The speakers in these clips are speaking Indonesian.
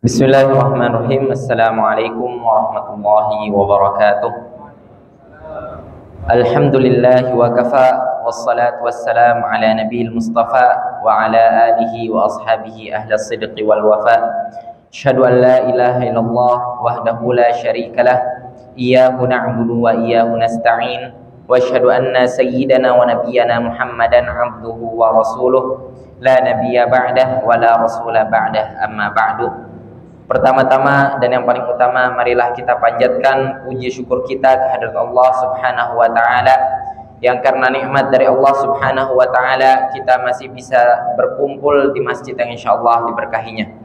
Bismillahirrahmanirrahim. Assalamualaikum warahmatullahi wabarakatuh. Alhamdulillah wa kafa, wassalatu wassalamu ala nabiyil mustafa wa ala alihi wa ashabihi ahlas sidqi wal wafa. Asyhadu an la ilaha illallah wahdahu la syarikalah, iyyahu na'budu wa iyyahu nasta'in, wa asyhadu anna sayyidana wa nabiyyana Muhammadan abduhu wa rasuluh, la nabiyya ba'dah wa la rasula ba'dah, amma ba'du. Pertama-tama dan yang paling utama, marilah kita panjatkan puji syukur kita kehadirat Allah Subhanahu wa taala, yang karena nikmat dari Allah Subhanahu wa taala kita masih bisa berkumpul di masjid yang insyaallah diberkahinya.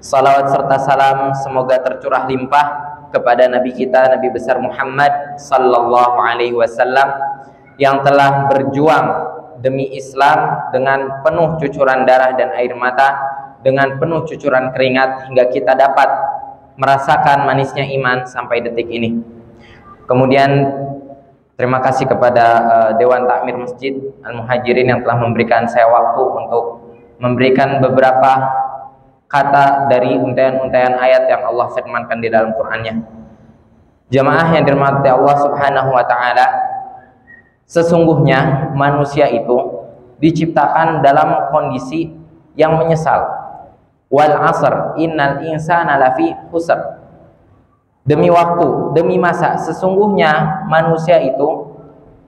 Salawat serta salam semoga tercurah limpah kepada Nabi kita, Nabi besar Muhammad sallallahu alaihi wasallam, yang telah berjuang demi Islam dengan penuh cucuran darah dan air mata, dengan penuh cucuran keringat, hingga kita dapat merasakan manisnya iman sampai detik ini. Kemudian terima kasih kepada Dewan Takmir Masjid Al-Muhajirin yang telah memberikan saya waktu untuk memberikan beberapa kata dari untayan-untayan ayat yang Allah firmankan di dalam Qur'annya. Jamaah yang dirahmati Allah Subhanahu wa taala, sesungguhnya manusia itu diciptakan dalam kondisi yang menyesal. Wal asr innal insana lafi khusr. Demi waktu, demi masa, sesungguhnya manusia itu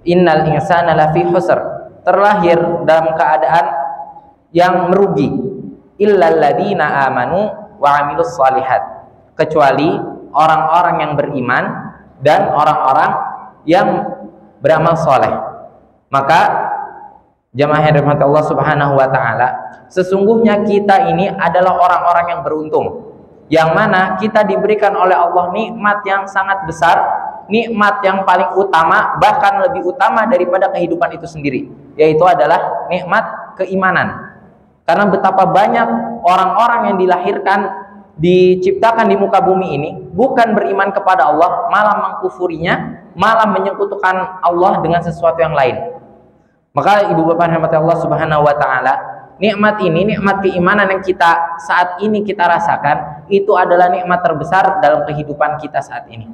innal insana lafi khusr, terlahir dalam keadaan yang merugi. Illal ladzina amanu wa amilus shalihat, kecuali orang-orang yang beriman dan orang-orang yang beramal soleh. Maka jamaah yang dirahmati Allah Subhanahu wa taala, sesungguhnya kita ini adalah orang-orang yang beruntung, yang mana kita diberikan oleh Allah nikmat yang sangat besar, nikmat yang paling utama, bahkan lebih utama daripada kehidupan itu sendiri, yaitu adalah nikmat keimanan. Karena betapa banyak orang-orang yang dilahirkan, diciptakan di muka bumi ini bukan beriman kepada Allah, malah mengkufurinya, malah menyekutukan Allah dengan sesuatu yang lain. Maka ibu bapak rahmati Allah Subhanahu wa taala, nikmat ini, nikmat keimanan yang kita saat ini kita rasakan, itu adalah nikmat terbesar dalam kehidupan kita saat ini.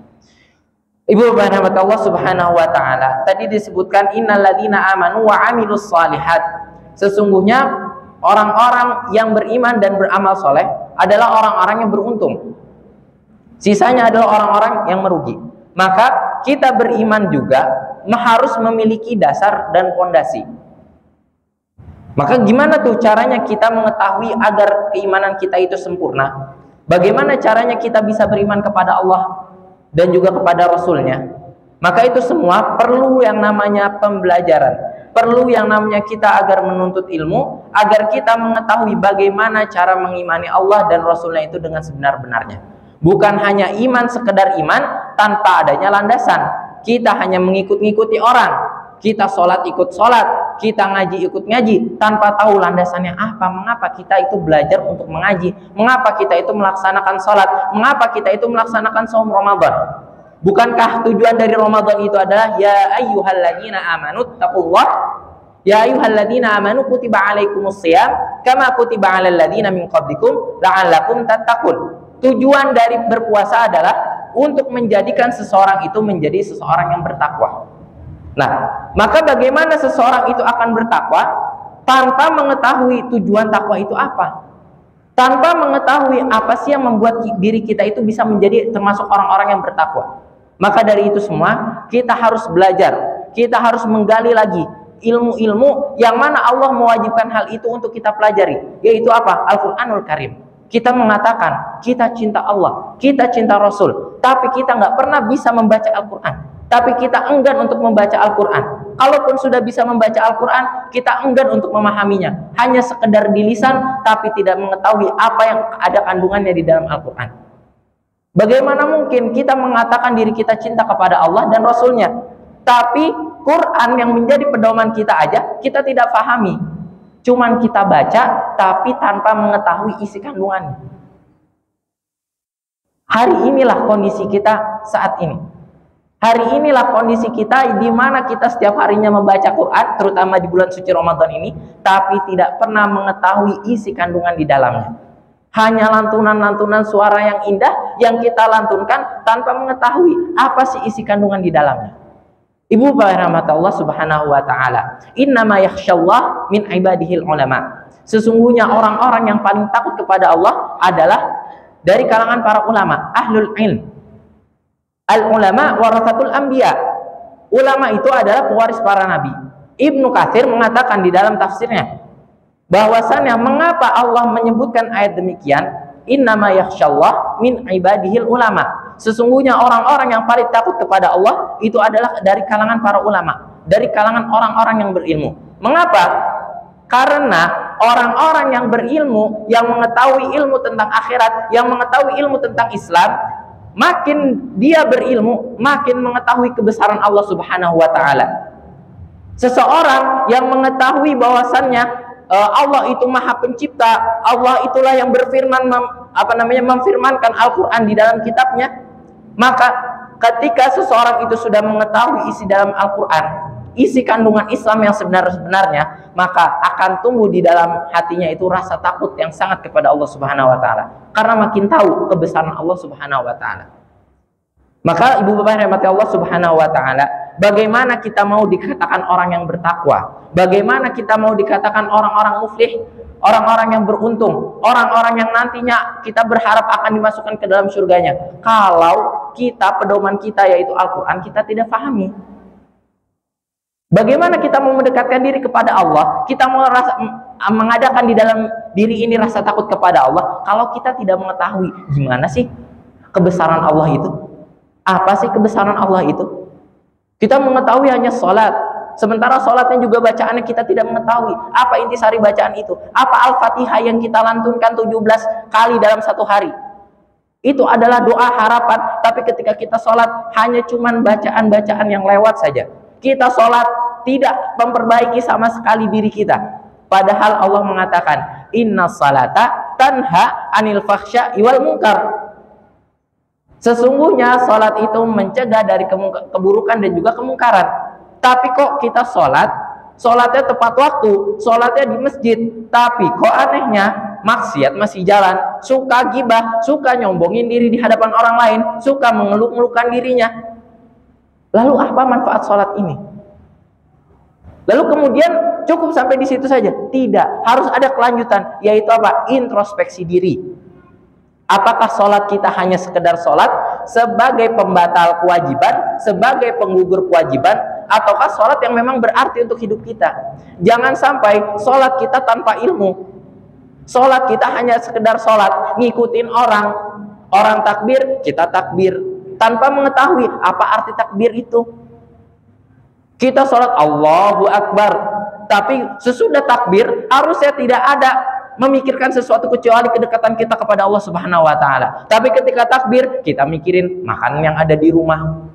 Ibu bapak rahmati Allah Subhanahu wa taala, tadi disebutkan innal ladzina amanu wa amilus shalihat. Sesungguhnya orang-orang yang beriman dan beramal soleh adalah orang-orang yang beruntung. Sisanya adalah orang-orang yang merugi. Maka kita beriman juga harus memiliki dasar dan fondasi. Maka gimana tuh caranya kita mengetahui agar keimanan kita itu sempurna? Bagaimana caranya kita bisa beriman kepada Allah dan juga kepada Rasulnya? Maka itu semua perlu yang namanya pembelajaran, perlu yang namanya kita agar menuntut ilmu, agar kita mengetahui bagaimana cara mengimani Allah dan Rasulnya itu dengan sebenar-benarnya. Bukan hanya iman sekedar iman tanpa adanya landasan. Kita hanya mengikut-ngikuti orang, kita sholat ikut sholat, kita ngaji ikut ngaji, tanpa tahu landasannya apa. Mengapa kita itu belajar untuk mengaji, mengapa kita itu melaksanakan sholat, mengapa kita itu melaksanakan shaum Ramadan. Bukankah tujuan dari Ramadan itu adalah ya ayyuhalladzina amanu taqullah, ya ayyuhalladzina amanu kutiba alaikumus shiyam kama kutiba alal ladzina min qablikum la'allakum tattaqun. Tujuan dari berpuasa adalah untuk menjadikan seseorang itu menjadi seseorang yang bertakwa. Nah, maka bagaimana seseorang itu akan bertakwa tanpa mengetahui tujuan takwa itu apa? Tanpa mengetahui apa sih yang membuat diri kita itu bisa menjadi termasuk orang-orang yang bertakwa. Maka dari itu semua kita harus belajar, kita harus menggali lagi ilmu-ilmu yang mana Allah mewajibkan hal itu untuk kita pelajari, yaitu apa? Al-Quranul Karim. Kita mengatakan kita cinta Allah, kita cinta Rasul, tapi kita nggak pernah bisa membaca Al-Quran, tapi kita enggan untuk membaca Al-Quran. Kalaupun sudah bisa membaca Al-Quran, kita enggan untuk memahaminya, hanya sekedar di lisan, tapi tidak mengetahui apa yang ada kandungannya di dalam Al-Quran. Bagaimana mungkin kita mengatakan diri kita cinta kepada Allah dan Rasulnya, tapi Quran yang menjadi pedoman kita aja kita tidak pahami, cuman kita baca tapi tanpa mengetahui isi kandungannya. Hari inilah kondisi kita saat ini. Hari inilah kondisi kita di mana kita setiap harinya membaca Quran, terutama di bulan suci Ramadan ini, tapi tidak pernah mengetahui isi kandungan di dalamnya. Hanya lantunan-lantunan suara yang indah yang kita lantunkan tanpa mengetahui apa sih isi kandungan di dalamnya. Ibu bapak rahmat Allah Subhanahu wa taala. Innama yakhsyallah min ibadihil ulama. Sesungguhnya orang-orang yang paling takut kepada Allah adalah dari kalangan para ulama, ahlul ilm. Al ulama warathatul anbiya. Ulama itu adalah pewaris para nabi. Ibnu Katsir mengatakan di dalam tafsirnya bahwasannya mengapa Allah menyebutkan ayat demikian, innama yakhsyallah min ibadihil ulama. Sesungguhnya orang-orang yang paling takut kepada Allah itu adalah dari kalangan para ulama, dari kalangan orang-orang yang berilmu. Mengapa? Karena orang-orang yang berilmu, yang mengetahui ilmu tentang akhirat, yang mengetahui ilmu tentang Islam, makin dia berilmu, makin mengetahui kebesaran Allah Subhanahu wa taala. Seseorang yang mengetahui bahwasannya Allah itu Maha Pencipta, Allah itulah yang berfirman memfirmankan Al-Qur'an di dalam kitabnya, maka ketika seseorang itu sudah mengetahui isi dalam Al-Qur'an, isi kandungan Islam yang sebenarnya, maka akan tumbuh di dalam hatinya itu rasa takut yang sangat kepada Allah Subhanahu wa taala, karena makin tahu kebesaran Allah Subhanahu wa taala. Maka ibu bapak rahmati Allah Subhanahu wa taala, bagaimana kita mau dikatakan orang yang bertakwa? Bagaimana kita mau dikatakan orang-orang muflih, orang-orang yang beruntung, orang-orang yang nantinya kita berharap akan dimasukkan ke dalam surganya, kalau kita, pedoman kita yaitu Al-Quran, kita tidak pahami? Bagaimana kita mau mendekatkan diri kepada Allah, kita mau mengadakan di dalam diri ini rasa takut kepada Allah, kalau kita tidak mengetahui gimana sih kebesaran Allah itu? Apa sih kebesaran Allah itu? Kita mengetahui hanya sholat, sementara sholatnya juga bacaannya kita tidak mengetahui apa intisari bacaan itu, apa Al-Fatihah yang kita lantunkan 17 kali dalam satu hari. Itu adalah doa harapan, tapi ketika kita sholat hanya cuman bacaan-bacaan yang lewat saja. Kita sholat tidak memperbaiki sama sekali diri kita. Padahal Allah mengatakan, inna salata tanha anil fahsya'i wal munkar. Sesungguhnya sholat itu mencegah dari keburukan dan juga kemungkaran. Tapi kok kita sholatnya tepat waktu, sholatnya di masjid, tapi kok anehnya maksiat masih jalan, suka gibah, suka nyombongin diri di hadapan orang lain, suka mengeluk-elukan dirinya. Lalu apa manfaat sholat ini? Lalu kemudian cukup sampai di situ saja? Tidak, harus ada kelanjutan, yaitu apa? Introspeksi diri. Apakah sholat kita hanya sekedar sholat sebagai pembatal kewajiban, sebagai penggugur kewajiban, ataukah sholat yang memang berarti untuk hidup kita? Jangan sampai sholat kita tanpa ilmu. Sholat kita hanya sekedar sholat, ngikutin orang takbir, kita takbir, tanpa mengetahui apa arti takbir itu. Kita sholat Allahu Akbar, tapi sesudah takbir harusnya tidak ada memikirkan sesuatu kecuali kedekatan kita kepada Allah Subhanahu wa taala. Tapi ketika takbir, kita mikirin makanan yang ada di rumah.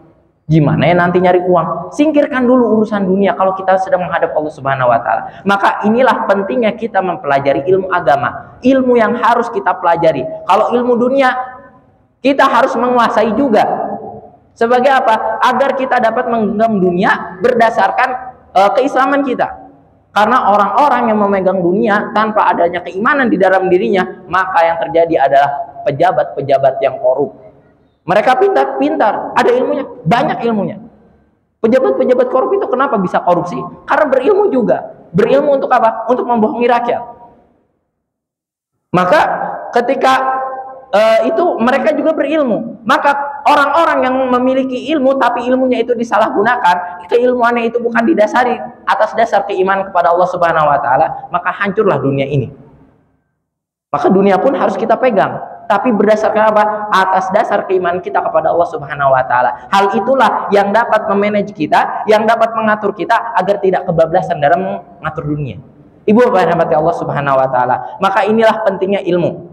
Gimana ya nanti nyari uang? Singkirkan dulu urusan dunia kalau kita sedang menghadap Allah Subhanahu wa taala. Maka inilah pentingnya kita mempelajari ilmu agama, ilmu yang harus kita pelajari. Kalau ilmu dunia kita harus menguasai juga. Sebagai apa? Agar kita dapat menggenggam dunia berdasarkan keislaman kita. Karena orang-orang yang memegang dunia tanpa adanya keimanan di dalam dirinya, maka yang terjadi adalah pejabat-pejabat yang korup. Mereka pintar, ada ilmunya, banyak ilmunya. Pejabat-pejabat korup itu kenapa bisa korupsi? Karena berilmu juga. Berilmu untuk apa? Untuk membohongi rakyat. Maka ketika itu mereka juga berilmu. Maka orang-orang yang memiliki ilmu tapi ilmunya itu disalahgunakan, keilmuannya itu bukan didasari atas dasar keimanan kepada Allah Subhanahu wa taala, maka hancurlah dunia ini. Maka dunia pun harus kita pegang, tapi berdasarkan apa? Atas dasar keimanan kita kepada Allah Subhanahu wa taala. Hal itulah yang dapat memanage kita, yang dapat mengatur kita agar tidak kebablasan dalam mengatur dunia. Ibu bapak rahmati Allah Subhanahu wa taala. Maka inilah pentingnya ilmu.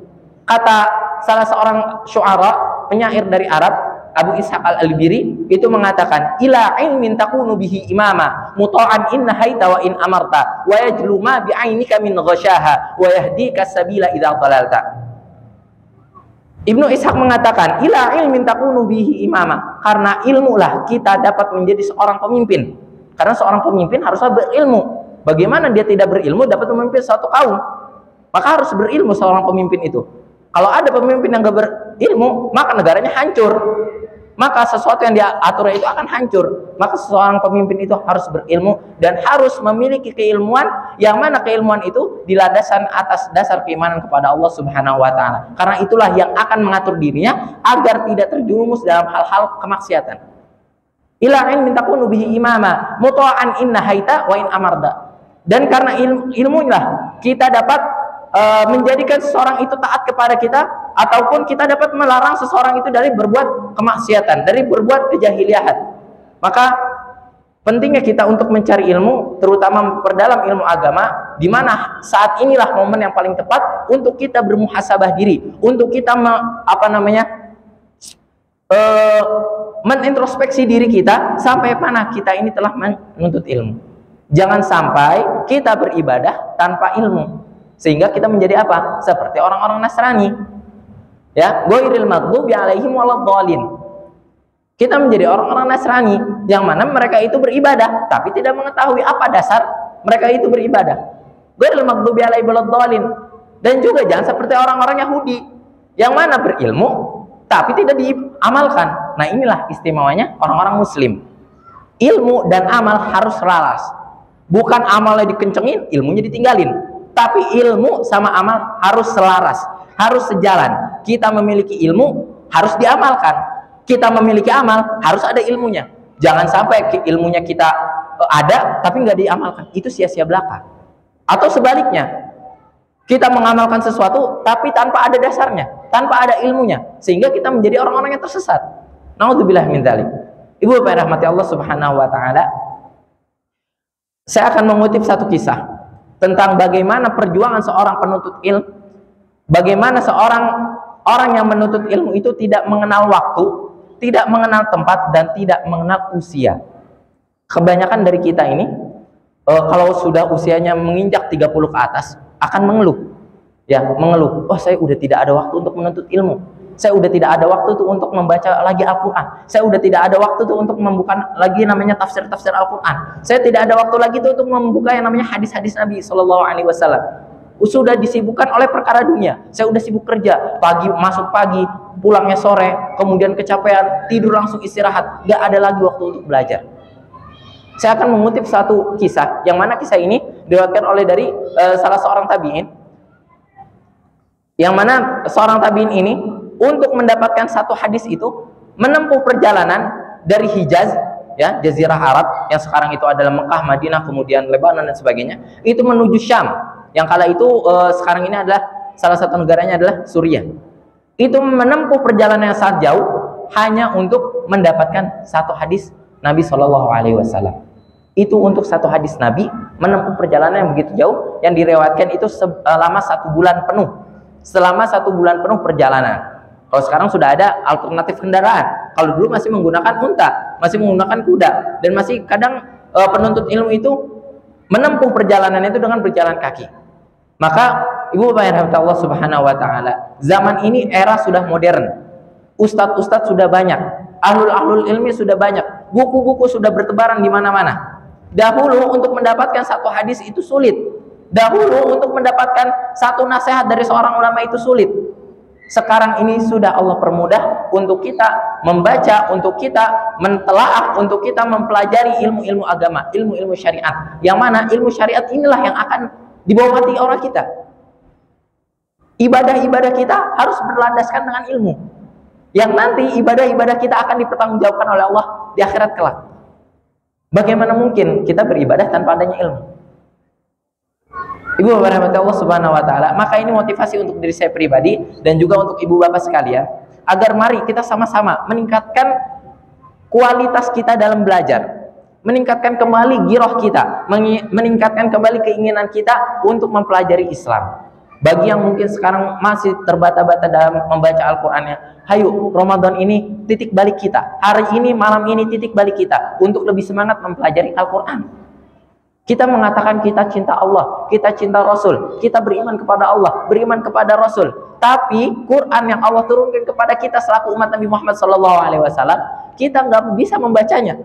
Kata salah seorang syu'ara, penyair dari Arab, Abu Ishaq al-Albiri, itu mengatakan, ila ilmin takunu bihi imama muta'an in nahaita wa in amarta wa yajlu ma bi'ainika min ghasyaha wa yahdika sabila idza dhalalta. Ibnu Ishaq mengatakan, ila ilmin takunu bihi imama, karena ilmulah kita dapat menjadi seorang pemimpin. Karena seorang pemimpin harusnya berilmu. Bagaimana dia tidak berilmu dapat memimpin suatu kaum? Maka harus berilmu seorang pemimpin itu. Kalau ada pemimpin yang gak berilmu, maka negaranya hancur. Maka sesuatu yang diatur itu akan hancur. Maka seorang pemimpin itu harus berilmu dan harus memiliki keilmuan, yang mana keilmuan itu dilandaskan atas dasar keimanan kepada Allah Subhanahu wa taala. Karena itulah yang akan mengatur dirinya agar tidak terjerumus dalam hal-hal kemaksiatan. Ila in takunu bihi imama muta'an in nahaita wa in amarda. Dan karena ilmu inilah kita dapat menjadikan seseorang itu taat kepada kita, ataupun kita dapat melarang seseorang itu dari berbuat kemaksiatan, dari berbuat kejahiliahan. Maka pentingnya kita untuk mencari ilmu, terutama memperdalam ilmu agama, di mana saat inilah momen yang paling tepat untuk kita bermuhasabah diri, untuk kita menintrospeksi diri kita sampai mana kita ini telah menuntut ilmu. Jangan sampai kita beribadah tanpa ilmu, sehingga kita menjadi apa? Seperti orang-orang Nasrani. Ya, ghairil maghdubi alaihim waladdallin. Kita menjadi orang-orang Nasrani yang mana mereka itu beribadah tapi tidak mengetahui apa dasar mereka itu beribadah. Ghairil maghdubi alaihim waladdallin. Dan juga jangan seperti orang-orang Yahudi yang mana berilmu tapi tidak diamalkan. Nah, inilah istimewanya orang-orang muslim. Ilmu dan amal harus selaras. Bukan amalnya dikencengin, ilmunya ditinggalin. Tapi ilmu sama amal harus selaras, harus sejalan. Kita memiliki ilmu harus diamalkan. Kita memiliki amal harus ada ilmunya. Jangan sampai ilmunya kita ada tapi nggak diamalkan. Itu sia-sia belaka. Atau sebaliknya, kita mengamalkan sesuatu tapi tanpa ada dasarnya, tanpa ada ilmunya, sehingga kita menjadi orang-orang yang tersesat. Naudzubillah min dzalik. Ibu bapak rahmati Allah Subhanahu wa taala. Saya akan mengutip satu kisah tentang bagaimana perjuangan seorang penuntut ilmu, bagaimana seorang orang yang menuntut ilmu itu tidak mengenal waktu, tidak mengenal tempat, dan tidak mengenal usia. Kebanyakan dari kita ini kalau sudah usianya menginjak 30 ke atas akan mengeluh. Ya, mengeluh, "Oh, saya udah tidak ada waktu untuk menuntut ilmu. Saya udah tidak ada waktu tuh untuk membaca lagi Al-Quran. Saya udah tidak ada waktu tuh untuk membuka lagi namanya tafsir-tafsir Al-Quran. Saya tidak ada waktu lagi tuh untuk membuka yang namanya hadis-hadis Nabi Shallallahu Alaihi Wasallam. Sudah disibukkan oleh perkara dunia. Saya udah sibuk kerja, pagi masuk pagi, pulangnya sore, kemudian kecapean, tidur langsung istirahat. Gak ada lagi waktu untuk belajar." Saya akan mengutip satu kisah, yang mana kisah ini diriwayatkan oleh dari salah seorang tabi'in, yang mana seorang tabi'in ini untuk mendapatkan satu hadis itu menempuh perjalanan dari Hijaz, ya, Jazirah Arab yang sekarang itu adalah Mekah, Madinah, kemudian Lebanon dan sebagainya, itu menuju Syam, yang kala itu sekarang ini adalah salah satu negaranya adalah Suriah. Itu menempuh perjalanan yang sangat jauh hanya untuk mendapatkan satu hadis Nabi Shallallahu Alaihi Wasallam. Itu untuk satu hadis Nabi menempuh perjalanan yang begitu jauh, yang direwatkan itu selama 1 bulan penuh. Selama 1 bulan penuh perjalanan. Kalau sekarang sudah ada alternatif kendaraan. Kalau dulu masih menggunakan unta, masih menggunakan kuda, dan masih kadang penuntut ilmu itu menempuh perjalanan itu dengan berjalan kaki. Maka ibu bapak yang dirahmati Allah Subhanahu wa taala, zaman ini era sudah modern. Ustadz-ustadz sudah banyak, ahlul ilmi sudah banyak, buku-buku sudah bertebaran di mana-mana. Dahulu untuk mendapatkan satu hadis itu sulit. Dahulu untuk mendapatkan satu nasihat dari seorang ulama itu sulit. Sekarang ini sudah Allah permudah untuk kita membaca, untuk kita mentelaah, untuk kita mempelajari ilmu-ilmu agama, ilmu-ilmu syariat. Yang mana ilmu syariat inilah yang akan dibawa hati orang kita. Ibadah-ibadah kita harus berlandaskan dengan ilmu. Yang nanti ibadah-ibadah kita akan dipertanggungjawabkan oleh Allah di akhirat kelak. Bagaimana mungkin kita beribadah tanpa adanya ilmu? Ibu bapak rahmati Allah Subhanahu wa taala, maka ini motivasi untuk diri saya pribadi dan juga untuk ibu bapak sekalian, agar mari kita sama-sama meningkatkan kualitas kita dalam belajar, meningkatkan kembali giroh kita, meningkatkan kembali keinginan kita untuk mempelajari Islam. Bagi yang mungkin sekarang masih terbata-bata dalam membaca Al-Qur'annya, hayu Ramadan ini titik balik kita, hari ini, malam ini titik balik kita untuk lebih semangat mempelajari Al-Qur'an. Kita mengatakan kita cinta Allah, kita cinta Rasul, kita beriman kepada Allah, beriman kepada Rasul. Tapi Quran yang Allah turunkan kepada kita selaku umat Nabi Muhammad SAW, kita nggak bisa membacanya.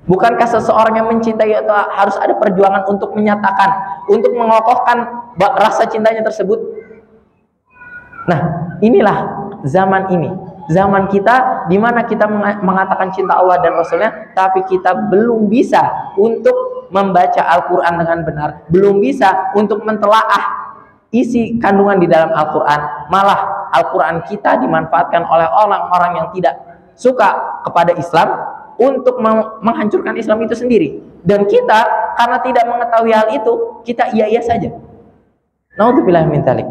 Bukankah seseorang yang mencintai itu harus ada perjuangan untuk menyatakan, untuk mengokohkan rasa cintanya tersebut? Nah, inilah zaman ini. Zaman kita di mana kita mengatakan cinta Allah dan Rasulnya, tapi kita belum bisa untuk membaca Al-Quran dengan benar, belum bisa untuk mentelaah isi kandungan di dalam Al-Quran. Malah Al-Quran kita dimanfaatkan oleh orang-orang yang tidak suka kepada Islam untuk menghancurkan Islam itu sendiri. Dan kita karena tidak mengetahui hal itu, kita iya-iya saja. Naudzubillah min dzalik.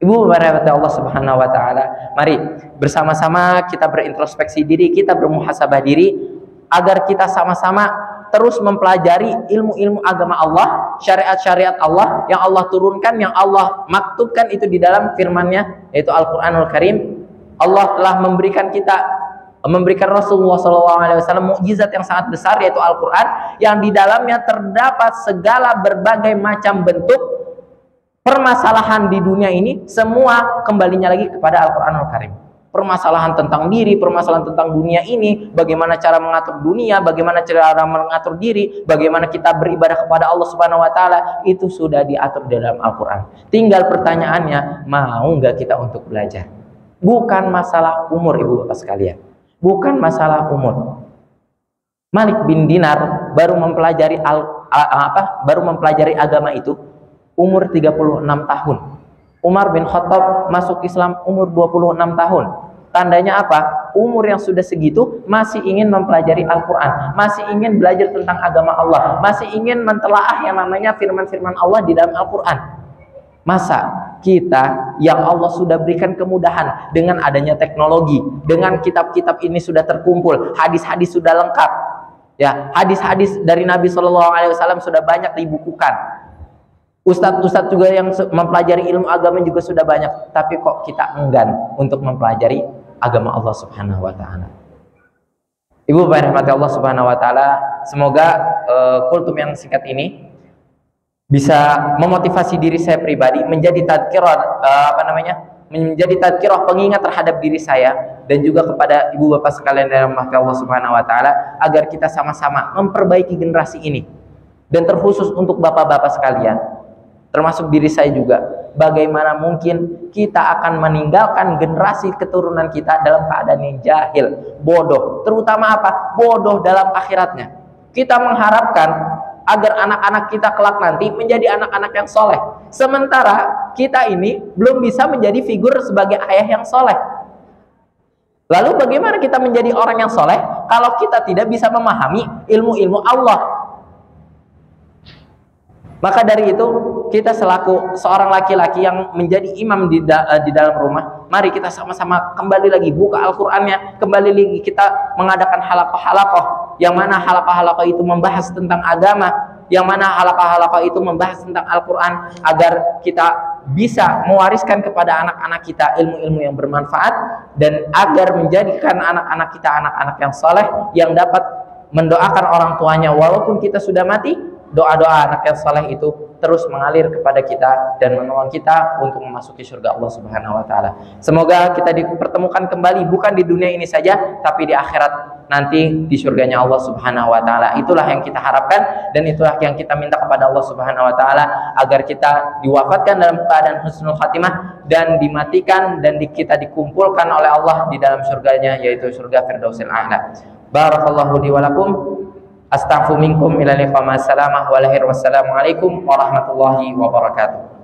Ibu bapak Allah Subhanahu wa taala, mari bersama-sama kita berintrospeksi diri, kita bermuhasabah diri agar kita sama-sama terus mempelajari ilmu-ilmu agama Allah, syariat-syariat Allah yang Allah turunkan, yang Allah maktubkan itu di dalam firman-Nya yaitu Al-Qur'anul Karim. Allah telah memberikan Rasulullah SAW mukjizat yang sangat besar yaitu Al-Quran, yang di dalamnya terdapat segala berbagai macam bentuk permasalahan di dunia ini, semua kembalinya lagi kepada Al-Quranul Karim. Permasalahan tentang diri, permasalahan tentang dunia ini, bagaimana cara mengatur dunia, bagaimana cara mengatur diri, bagaimana kita beribadah kepada Allah Subhanahu wa taala, itu sudah diatur dalam Al-Quran. Tinggal pertanyaannya, mau nggak kita untuk belajar? Bukan masalah umur, ibu bapak sekalian. Bukan masalah umur. Malik bin Dinar baru mempelajari agama itu umur 36 tahun. Umar bin Khattab masuk Islam umur 26 tahun. Tandanya apa? Umur yang sudah segitu masih ingin mempelajari Al-Quran, masih ingin belajar tentang agama Allah, masih ingin mentelaah yang namanya firman-firman Allah di dalam Al-Quran. Masa kita yang Allah sudah berikan kemudahan dengan adanya teknologi, dengan kitab-kitab ini sudah terkumpul, hadis-hadis sudah lengkap, ya, hadis-hadis dari Nabi SAW sudah banyak dibukukan. Ustadz-ustadz juga yang mempelajari ilmu agama juga sudah banyak, tapi kok kita enggan untuk mempelajari agama Allah Subhanahu wa taala. Ibu bapak rahmati Allah Subhanahu wa taala, semoga kultum yang singkat ini bisa memotivasi diri saya pribadi menjadi tadkirah menjadi tadkirah pengingat terhadap diri saya dan juga kepada ibu bapak sekalian dalam rahmat Allah Subhanahu wa taala, agar kita sama-sama memperbaiki generasi ini. Dan terkhusus untuk bapak-bapak sekalian, termasuk diri saya juga, bagaimana mungkin kita akan meninggalkan generasi keturunan kita dalam keadaan yang jahil, bodoh, terutama apa? Bodoh dalam akhiratnya. Kita mengharapkan agar anak-anak kita kelak nanti menjadi anak-anak yang soleh, sementara kita ini belum bisa menjadi figur sebagai ayah yang soleh. Lalu bagaimana kita menjadi orang yang soleh kalau kita tidak bisa memahami ilmu-ilmu Allah? Maka dari itu, kita selaku seorang laki-laki yang menjadi imam di dalam rumah, mari kita sama-sama kembali lagi buka Al-Qur'annya, kembali lagi kita mengadakan halaqah-halaqah, yang mana halaqah-halaqah itu membahas tentang agama, yang mana halaqah-halaqah itu membahas tentang Al-Qur'an, agar kita bisa mewariskan kepada anak-anak kita ilmu-ilmu yang bermanfaat, dan agar menjadikan anak-anak kita anak-anak yang soleh, yang dapat mendoakan orang tuanya walaupun kita sudah mati. Doa-doa anak yang saleh itu terus mengalir kepada kita dan menolong kita untuk memasuki surga Allah Subhanahu wa taala. Semoga kita dipertemukan kembali bukan di dunia ini saja, tapi di akhirat nanti di surganya Allah Subhanahu wa taala. Itulah yang kita harapkan dan itulah yang kita minta kepada Allah Subhanahu wa taala, agar kita diwafatkan dalam keadaan husnul khatimah dan dimatikan dan kita dikumpulkan oleh Allah di dalam surganya, yaitu surga Firdausil A'la. Barakallahu li wa lakum. Astaghfiru minkum ila liqa ma salamah wa lahir wassalamu alaikum warahmatullahi wabarakatuh.